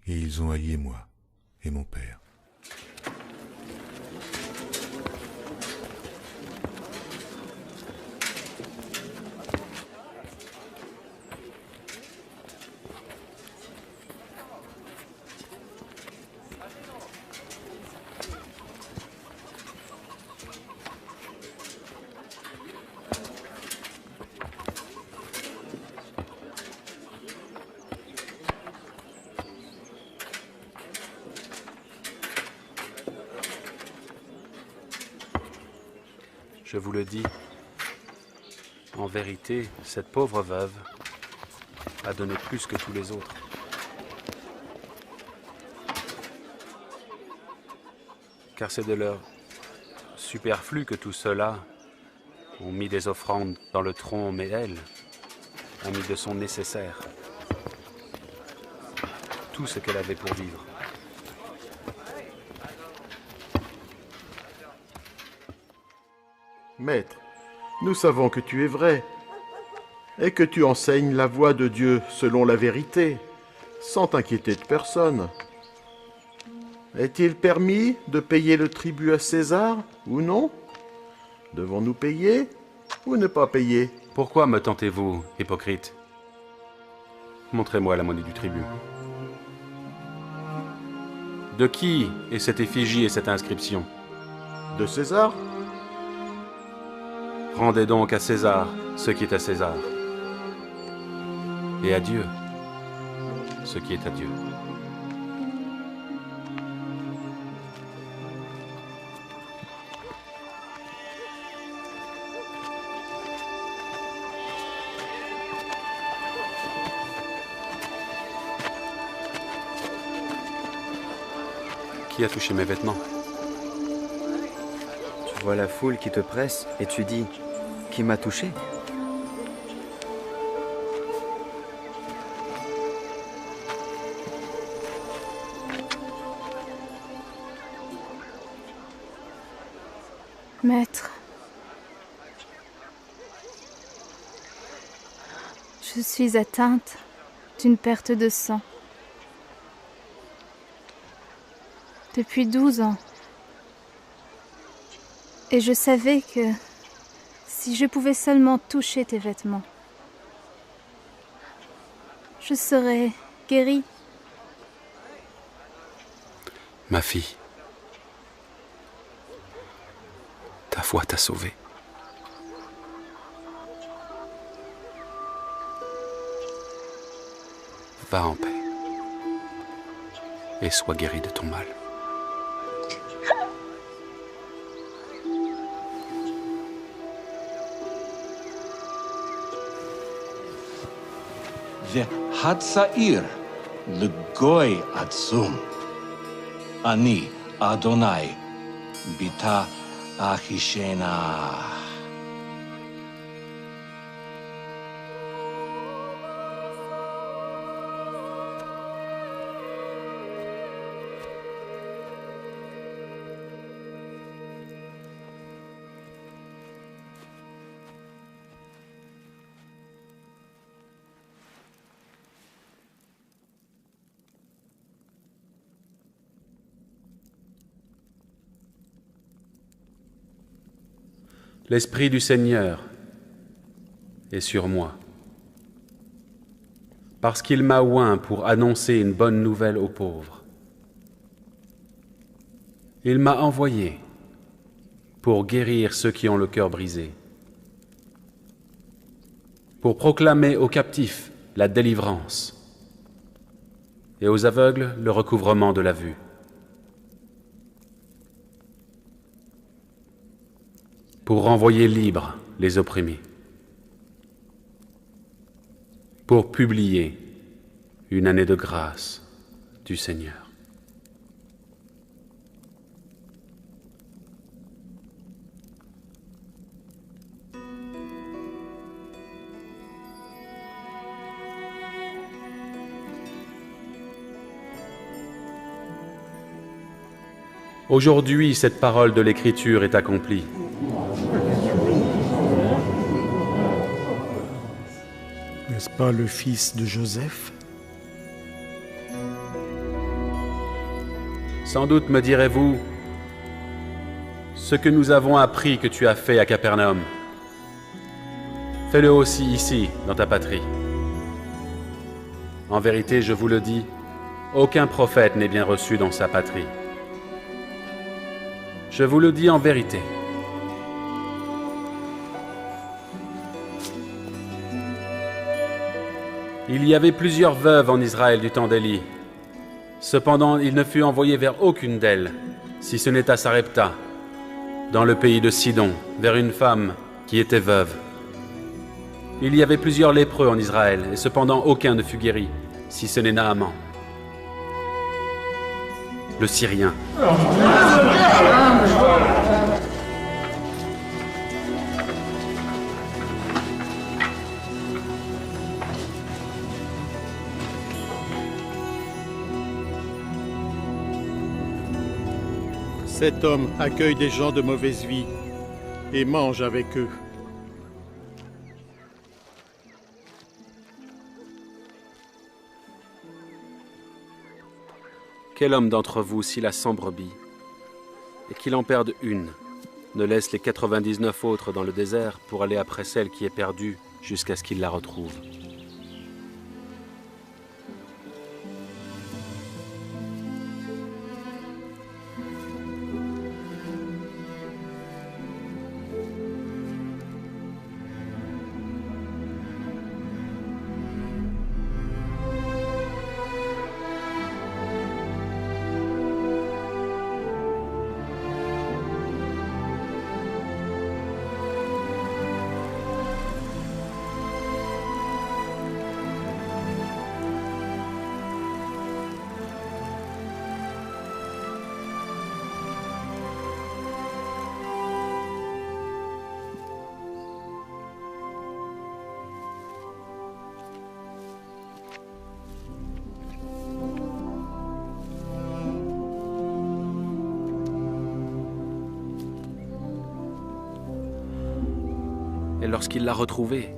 et ils ont haï moi et mon père. Je vous le dis, en vérité, cette pauvre veuve a donné plus que tous les autres. Car c'est de leur superflu que tous ceux-là ont mis des offrandes dans le tronc, mais elle a mis de son nécessaire, tout ce qu'elle avait pour vivre. Maître, nous savons que tu es vrai, et que tu enseignes la voie de Dieu selon la vérité, sans t'inquiéter de personne. Est-il permis de payer le tribut à César, ou non? Devons-nous payer, ou ne pas payer? Pourquoi me tentez-vous, hypocrite? Montrez-moi la monnaie du tribut. De qui est cette effigie et cette inscription? De César? Rendez donc à César ce qui est à César, et à Dieu ce qui est à Dieu. Qui a touché mes vêtements? Tu vois la foule qui te presse et tu dis « Qui m'a touché ?» Maître, je suis atteinte d'une perte de sang. Depuis 12 ans. Et je savais que si je pouvais seulement toucher tes vêtements, je serais guérie. Ma fille, ta foi t'a sauvée. Va en paix et sois guérie de ton mal. והצעיר לגוי עצום. אני, אדוני, ביתה אחישנה. L'Esprit du Seigneur est sur moi, parce qu'il m'a oint pour annoncer une bonne nouvelle aux pauvres. Il m'a envoyé pour guérir ceux qui ont le cœur brisé, pour proclamer aux captifs la délivrance et aux aveugles le recouvrement de la vue, pour renvoyer libres les opprimés, pour publier une année de grâce du Seigneur. Aujourd'hui, cette parole de l'Écriture est accomplie. N'est-ce pas le fils de Joseph? Sans doute me direz-vous ce que nous avons appris que tu as fait à Capernaum. Fais-le aussi ici, dans ta patrie. En vérité, je vous le dis, aucun prophète n'est bien reçu dans sa patrie. Je vous le dis en vérité. Il y avait plusieurs veuves en Israël du temps d'Élie. Cependant, il ne fut envoyé vers aucune d'elles, si ce n'est à Sarepta, dans le pays de Sidon, vers une femme qui était veuve. Il y avait plusieurs lépreux en Israël, et cependant aucun ne fut guéri, si ce n'est Naaman, le Syrien. Cet homme accueille des gens de mauvaise vie et mange avec eux. Quel homme d'entre vous, s'il a 100 brebis, et qu'il en perde une, ne laisse les 99 autres dans le désert pour aller après celle qui est perdue jusqu'à ce qu'il la retrouve? Et lorsqu'il l'a retrouvée,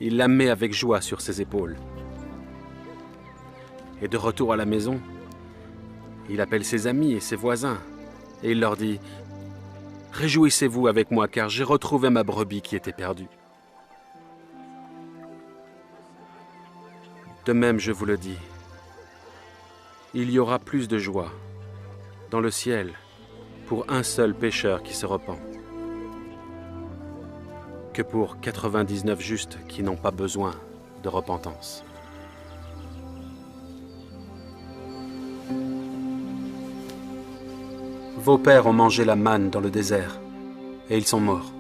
il la met avec joie sur ses épaules. Et de retour à la maison, il appelle ses amis et ses voisins, et il leur dit « Réjouissez-vous avec moi, car j'ai retrouvé ma brebis qui était perdue. » De même, je vous le dis, il y aura plus de joie dans le ciel pour un seul pécheur qui se repent que pour 99 justes qui n'ont pas besoin de repentance. Vos pères ont mangé la manne dans le désert, et ils sont morts.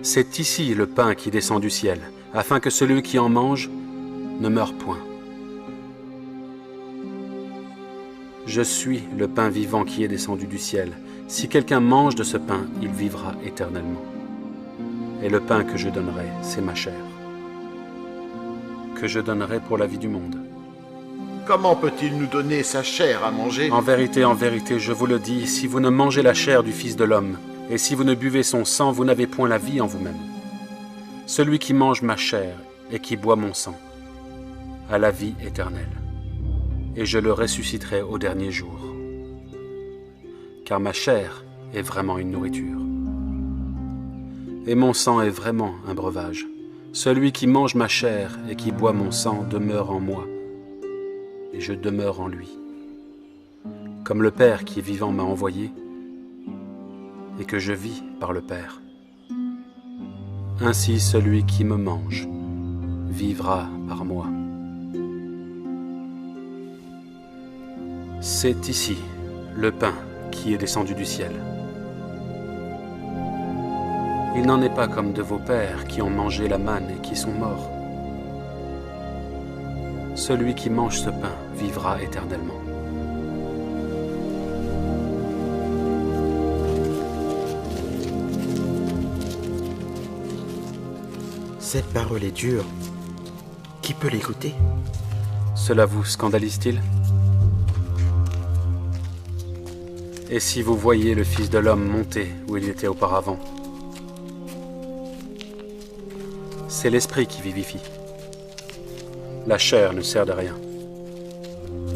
C'est ici le pain qui descend du ciel, afin que celui qui en mange ne meure point. Je suis le pain vivant qui est descendu du ciel. Si quelqu'un mange de ce pain, il vivra éternellement. Et le pain que je donnerai, c'est ma chair, que je donnerai pour la vie du monde. Comment peut-il nous donner sa chair à manger? En vérité, je vous le dis, si vous ne mangez la chair du Fils de l'homme, et si vous ne buvez son sang, vous n'avez point la vie en vous-même. Celui qui mange ma chair et qui boit mon sang a la vie éternelle, et je le ressusciterai au dernier jour. Car ma chair est vraiment une nourriture, et mon sang est vraiment un breuvage. Celui qui mange ma chair et qui boit mon sang demeure en moi, et je demeure en lui. Comme le Père qui est vivant m'a envoyé, et que je vis par le Père. Ainsi celui qui me mange vivra par moi. C'est ici le pain qui est descendu du ciel. Il n'en est pas comme de vos pères qui ont mangé la manne et qui sont morts. Celui qui mange ce pain vivra éternellement. Cette parole est dure. Qui peut l'écouter? Cela vous scandalise-t-il? Et si vous voyez le Fils de l'homme monter où il était auparavant? C'est l'esprit qui vivifie. La chair ne sert de rien.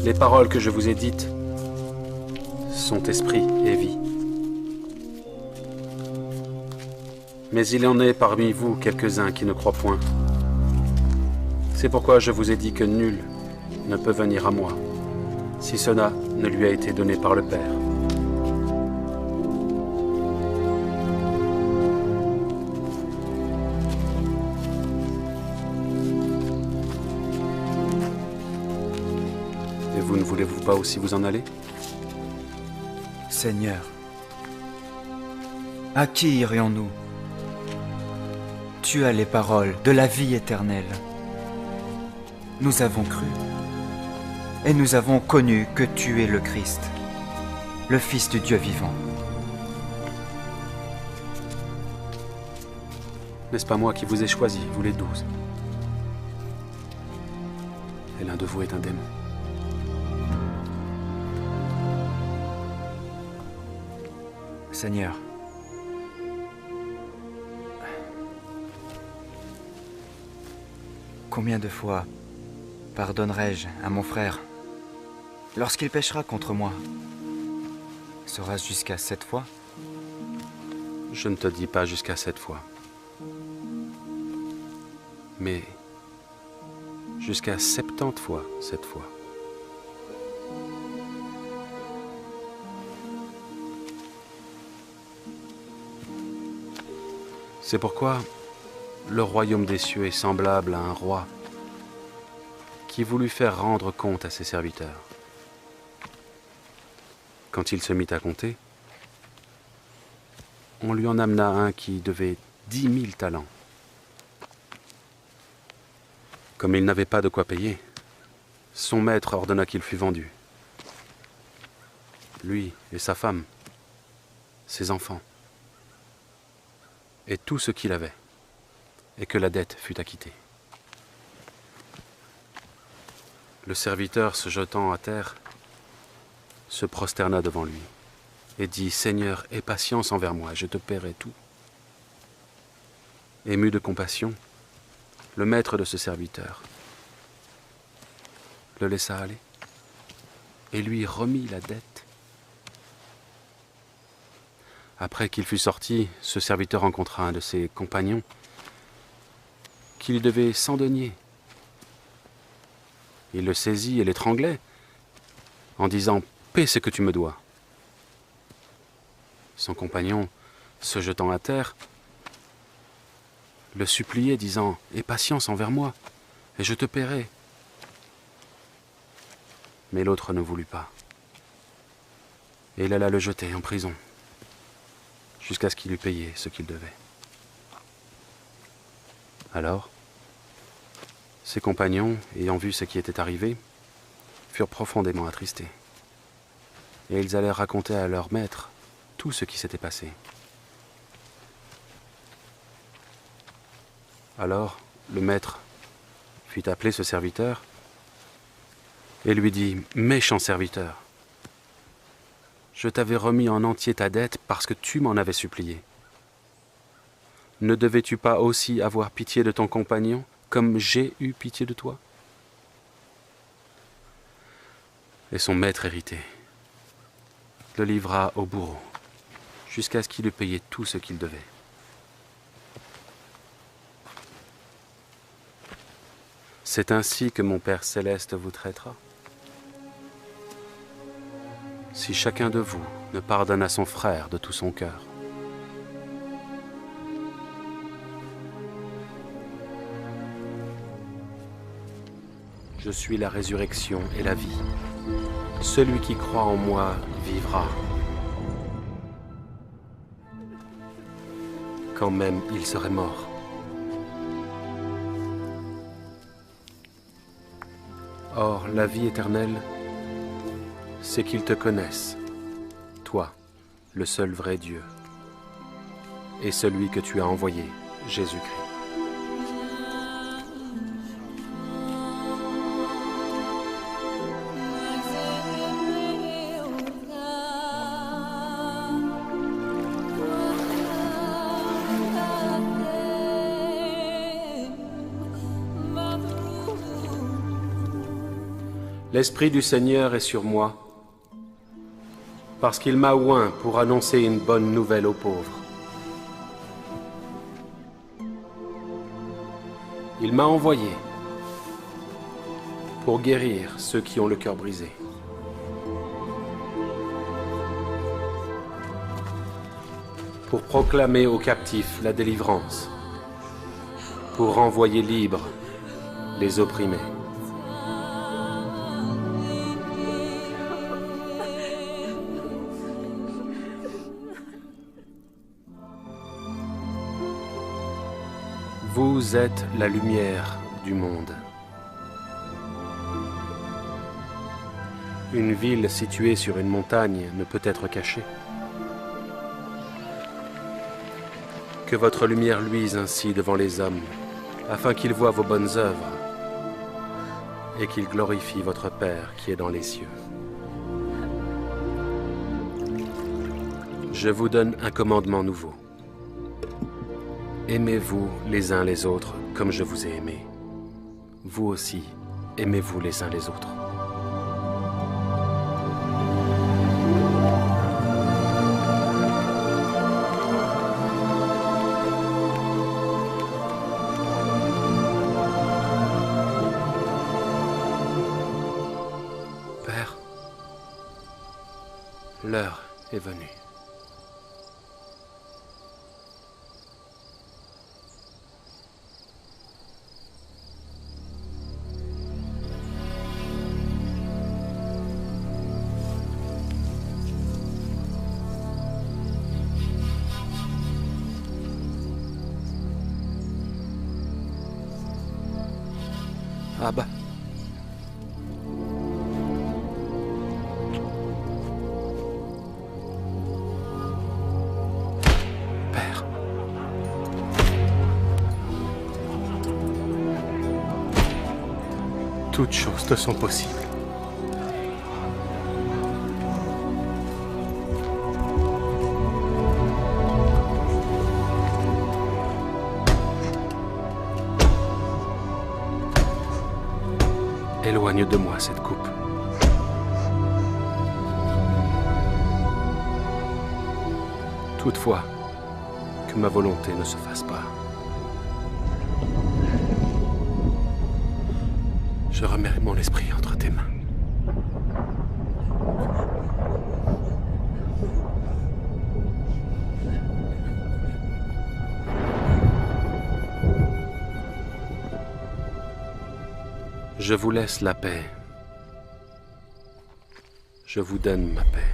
Les paroles que je vous ai dites sont esprit et vie. Mais il en est parmi vous quelques-uns qui ne croient point. C'est pourquoi je vous ai dit que nul ne peut venir à moi, si cela ne lui a été donné par le Père. Et vous ne voulez-vous pas aussi vous en aller? Seigneur, à qui irions-nous? Tu as les paroles de la vie éternelle. Nous avons cru et nous avons connu que tu es le Christ, le Fils du Dieu vivant. N'est-ce pas moi qui vous ai choisi, vous les 12? Et l'un de vous est un démon. Seigneur, combien de fois pardonnerai-je à mon frère lorsqu'il péchera contre moi? Sera-ce jusqu'à 7 fois? Je ne te dis pas jusqu'à 7 fois, mais jusqu'à 70 fois 7 fois. C'est pourquoi le royaume des cieux est semblable à un roi qui voulut faire rendre compte à ses serviteurs. Quand il se mit à compter, on lui en amena un qui devait 10 000 talents. Comme il n'avait pas de quoi payer, son maître ordonna qu'il fût vendu. Lui et sa femme, ses enfants, et tout ce qu'il avait, et que la dette fût acquittée. Le serviteur, se jetant à terre, se prosterna devant lui et dit « Seigneur, aie patience envers moi, je te paierai tout. » Ému de compassion, le maître de ce serviteur le laissa aller et lui remit la dette. Après qu'il fut sorti, ce serviteur rencontra un de ses compagnons qui lui devait 100 deniers. Il le saisit et l'étranglait en disant « Paie ce que tu me dois ». Son compagnon, se jetant à terre, le suppliait disant « Aie patience envers moi, et je te paierai ». Mais l'autre ne voulut pas, et il alla le jeter en prison, jusqu'à ce qu'il eût payé ce qu'il devait. Alors, ses compagnons, ayant vu ce qui était arrivé, furent profondément attristés, et ils allèrent raconter à leur maître tout ce qui s'était passé. Alors, le maître fit appeler ce serviteur et lui dit « Méchant serviteur, je t'avais remis en entier ta dette parce que tu m'en avais supplié. Ne devais-tu pas aussi avoir pitié de ton compagnon comme j'ai eu pitié de toi ?» Et son maître irrité le livra au bourreau jusqu'à ce qu'il eût payé tout ce qu'il devait. C'est ainsi que mon Père céleste vous traitera. Si chacun de vous ne pardonne à son frère de tout son cœur. Je suis la résurrection et la vie. Celui qui croit en moi vivra, quand même il serait mort. Or, la vie éternelle, c'est qu'ils te connaissent, toi, le seul vrai Dieu, et celui que tu as envoyé, Jésus-Christ. L'Esprit du Seigneur est sur moi, parce qu'il m'a oint pour annoncer une bonne nouvelle aux pauvres. Il m'a envoyé pour guérir ceux qui ont le cœur brisé, pour proclamer aux captifs la délivrance, pour renvoyer libres les opprimés. Vous êtes la lumière du monde. Une ville située sur une montagne ne peut être cachée. Que votre lumière luise ainsi devant les hommes, afin qu'ils voient vos bonnes œuvres et qu'ils glorifient votre Père qui est dans les cieux. Je vous donne un commandement nouveau. Aimez-vous les uns les autres comme je vous ai aimé. Vous aussi, aimez-vous les uns les autres. Père, l'heure est venue. Abba. Père. Toutes choses te sont possibles. Éloigne de moi cette coupe. Toutefois, que ma volonté ne se fasse pas. Je remets mon esprit entre tes mains. Je vous laisse la paix. Je vous donne ma paix.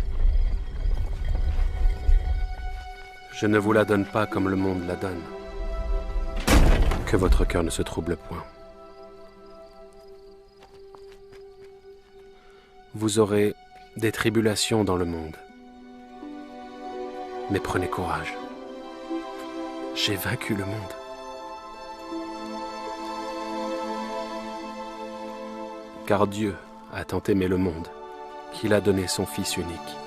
Je ne vous la donne pas comme le monde la donne. Que votre cœur ne se trouble point. Vous aurez des tribulations dans le monde. Mais prenez courage. J'ai vaincu le monde. Car Dieu a tant aimé le monde qu'il a donné son Fils unique,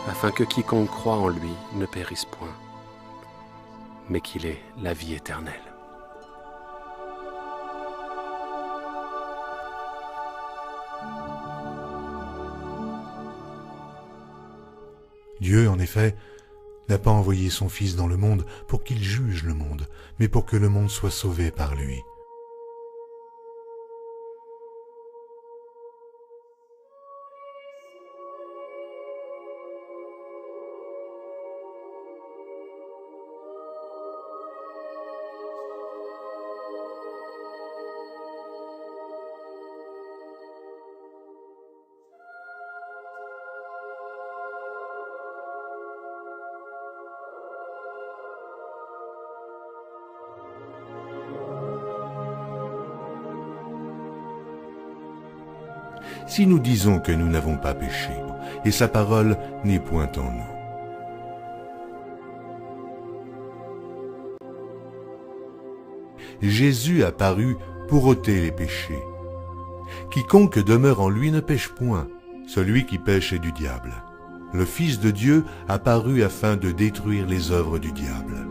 afin que quiconque croit en lui ne périsse point, mais qu'il ait la vie éternelle. Dieu, en effet, n'a pas envoyé son Fils dans le monde pour qu'il juge le monde, mais pour que le monde soit sauvé par lui. Si nous disons que nous n'avons pas péché, et sa parole n'est point en nous. Jésus a paru pour ôter les péchés. Quiconque demeure en lui ne pêche point, celui qui pêche est du diable. Le Fils de Dieu a paru afin de détruire les œuvres du diable.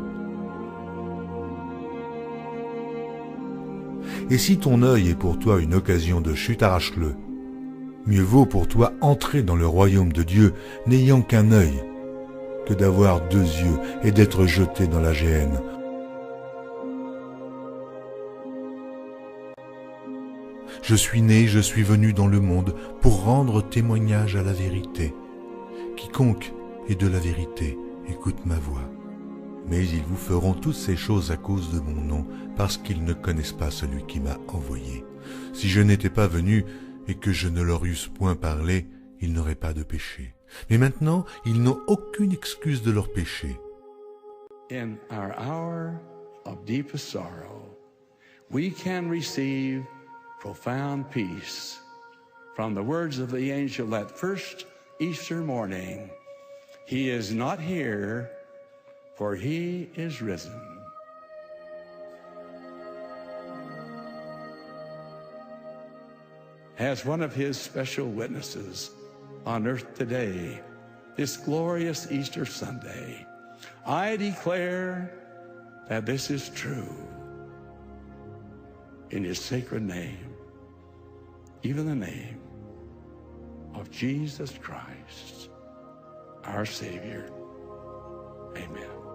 Et si ton œil est pour toi une occasion de chute, arrache-le. Mieux vaut pour toi entrer dans le royaume de Dieu n'ayant qu'un œil, que d'avoir 2 yeux et d'être jeté dans la géhenne. Je suis né, je suis venu dans le monde pour rendre témoignage à la vérité. Quiconque est de la vérité, écoute ma voix. Mais ils vous feront toutes ces choses à cause de mon nom, parce qu'ils ne connaissent pas celui qui m'a envoyé. Si je n'étais pas venu et que je ne leur eusse point parlé, ils n'auraient pas de péché. Mais maintenant, ils n'ont aucune excuse de leur péché. In our hour of deepest sorrow, we can receive profound peace from the words of the angel that first Easter morning. He is not here, for he is risen. As one of his special witnesses on earth today, this glorious Easter Sunday, I declare that this is true. In his sacred name, even the name of Jesus Christ, our Savior. Amen.